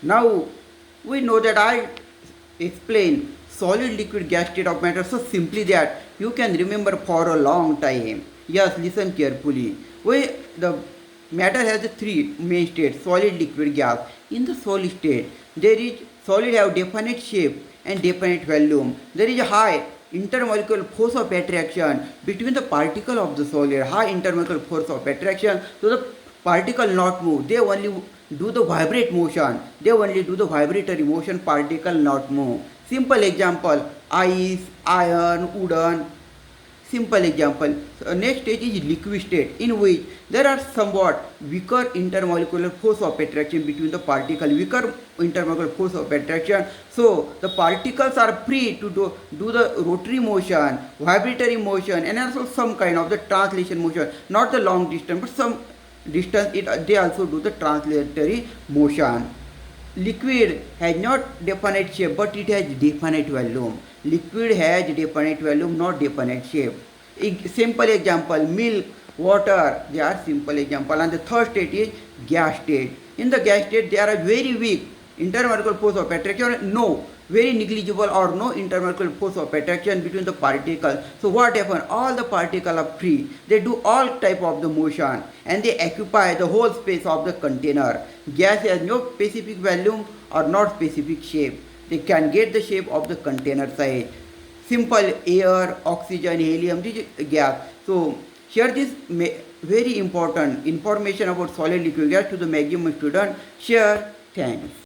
Now we know that I explain solid, liquid, gas state of matter so simply that you can remember for a long time. Yes, listen carefully. The matter has three main states: solid, liquid, gas. In the solid state, there is solid have definite shape and definite volume. There is a high intermolecular force of attraction between the particle of the solid. High intermolecular force of attraction, so the particle not move. They only do the vibrate motion. They only do the vibratory motion. Particle not move. Simple example: ice, iron, wooden. Simple example. So next stage is liquid state, in which there are somewhat weaker intermolecular force of attraction between the particle. Weaker intermolecular force of attraction. So the particles are free to do the rotary motion, vibratory motion, and also some kind of the translation motion. Not the long distance, but some distance. They also do the translatory motion. Liquid has not definite shape, but it has definite volume. Liquid has definite volume, not definite shape. Simple example: milk, water. They are simple example. And the third state is gas state. In the gas state, they are very weak intermolecular force of attraction. No, very negligible or no intermolecular force of attraction between the particles. So what happens? All the particles are free. They do all type of the motion and they occupy the whole space of the container. Gas has no specific volume or not specific shape. They can get the shape of the container size. Simple: air, oxygen, helium, this is gas. So share this very important information about solid, liquid, gas to the maximum student. Share. Thanks.